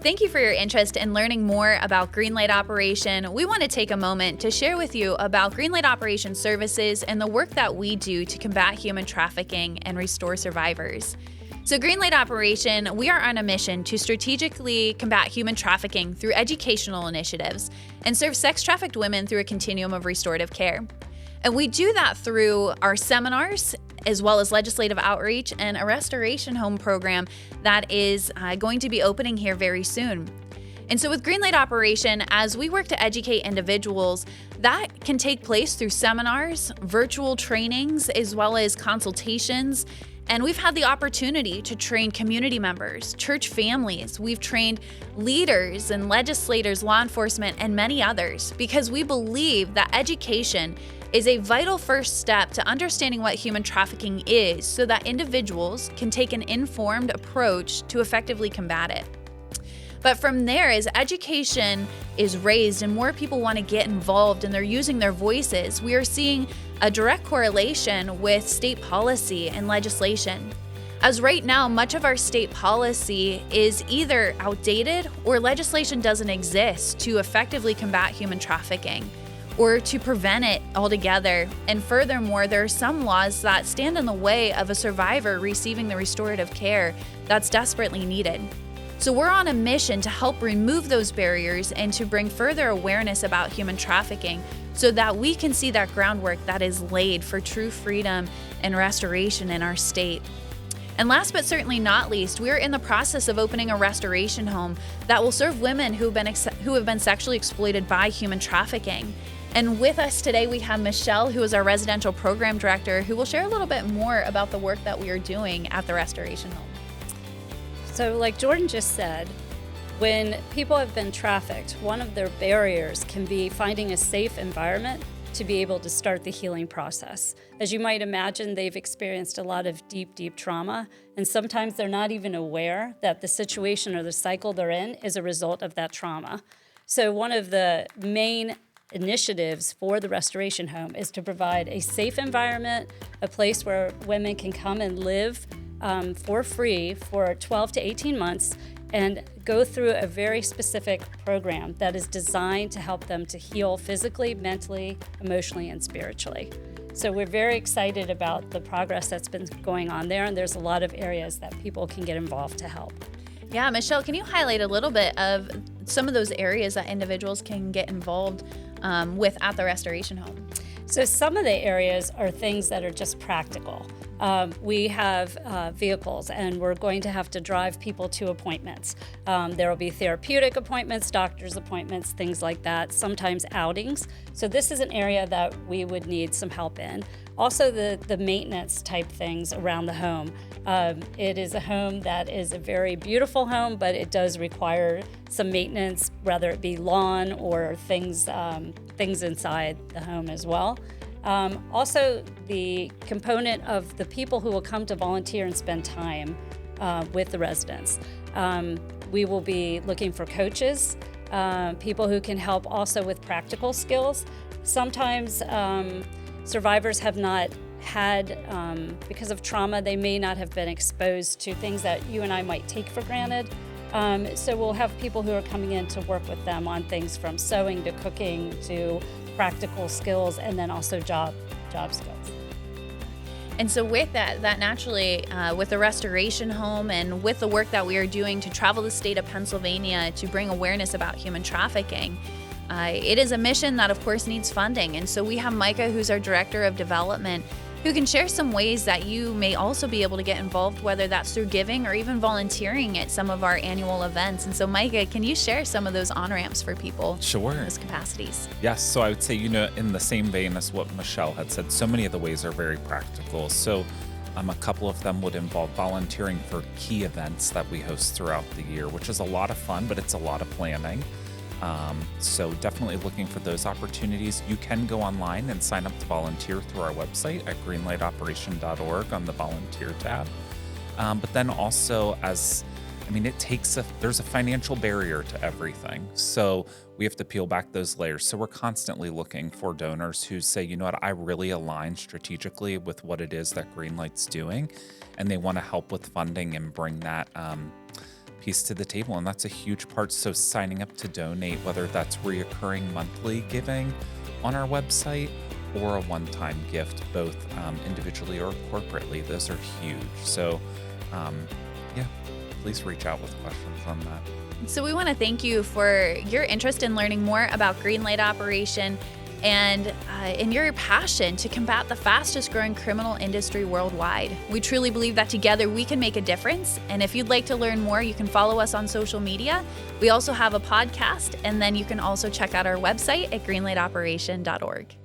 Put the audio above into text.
Thank you for your interest in learning more about Greenlight Operation. We want to take a moment to share with you about Greenlight Operation services and the work that we do to combat human trafficking and restore survivors. So Greenlight Operation, we are on a mission to strategically combat human trafficking through educational initiatives and serve sex-trafficked women through a continuum of restorative care. And we do that through our seminars, as well as legislative outreach and a restoration home program that is going to be opening here very soon. And so with Greenlight Operation, as we work to educate individuals, that can take place through seminars, virtual trainings, as well as consultations. And we've had the opportunity to train community members, church families. We've trained leaders and legislators, law enforcement, and many others, because we believe that education is a vital first step to understanding what human trafficking is so that individuals can take an informed approach to effectively combat it. But from there, as education is raised and more people want to get involved and they're using their voices, we are seeing a direct correlation with state policy and legislation. As right now, much of our state policy is either outdated or legislation doesn't exist to effectively combat human trafficking or to prevent it altogether. And furthermore, there are some laws that stand in the way of a survivor receiving the restorative care that's desperately needed. So we're on a mission to help remove those barriers and to bring further awareness about human trafficking so that we can see that groundwork that is laid for true freedom and restoration in our state. And last but certainly not least, we are in the process of opening a restoration home that will serve women who have been sexually exploited by human trafficking. And with us today, we have Michelle, who is our residential program director, who will share a little bit more about the work that we are doing at the restoration home. So like Jordan just said, when people have been trafficked, one of their barriers can be finding a safe environment to be able to start the healing process. As you might imagine, they've experienced a lot of deep, deep trauma, and sometimes they're not even aware that the situation or the cycle they're in is a result of that trauma. So one of the main initiatives for the restoration home is to provide a safe environment, a place where women can come and live for free for 12 to 18 months and go through a very specific program that is designed to help them to heal physically, mentally, emotionally, and spiritually. So we're very excited about the progress that's been going on there, and there's a lot of areas that people can get involved to help. Yeah, Michelle, can you highlight a little bit of some of those areas that individuals can get involved with at the restoration home? So some of the areas are things that are just practical. We have vehicles, and we're going to have to drive people to appointments. There will be therapeutic appointments, doctor's appointments, things like that, sometimes outings. So this is an area that we would need some help in. Also the maintenance type things around the home. It is a home that is a very beautiful home, but it does require some maintenance, whether it be lawn or things inside the home as well. Also, the component of the people who will come to volunteer and spend time with the residents. We will be looking for coaches, people who can help also with practical skills. Sometimes survivors have not had, because of trauma, they may not have been exposed to things that you and I might take for granted. So we'll have people who are coming in to work with them on things from sewing to cooking to practical skills, and then also job skills. And so with that naturally, with the restoration home and with the work that we are doing to travel the state of Pennsylvania to bring awareness about human trafficking, it is a mission that of course needs funding. And so we have Micah, who's our director of development, who can share some ways that you may also be able to get involved, whether that's through giving or even volunteering at some of our annual events. And so Micah, can you share some of those on-ramps for people? Sure. In those capacities? Yes, so I would say, in the same vein as what Michelle had said, so many of the ways are very practical. So a couple of them would involve volunteering for key events that we host throughout the year, which is a lot of fun, but it's a lot of planning. So definitely looking for those opportunities. You can go online and sign up to volunteer through our website at greenlightoperation.org on the volunteer tab. But then also there's a financial barrier to everything. So we have to peel back those layers. So we're constantly looking for donors who say, you know what, I really align strategically with what it is that Greenlight's doing, and they want to help with funding and bring that piece to the table, and that's a huge part. So signing up to donate, whether that's reoccurring monthly giving on our website or a one-time gift, both individually or corporately, those are huge. So yeah, please reach out with questions on that. So we want to thank you for your interest in learning more about Greenlight operation and in your passion to combat the fastest growing criminal industry worldwide. We truly believe that together we can make a difference. And if you'd like to learn more, you can follow us on social media. We also have a podcast, and then you can also check out our website at greenlightoperation.org.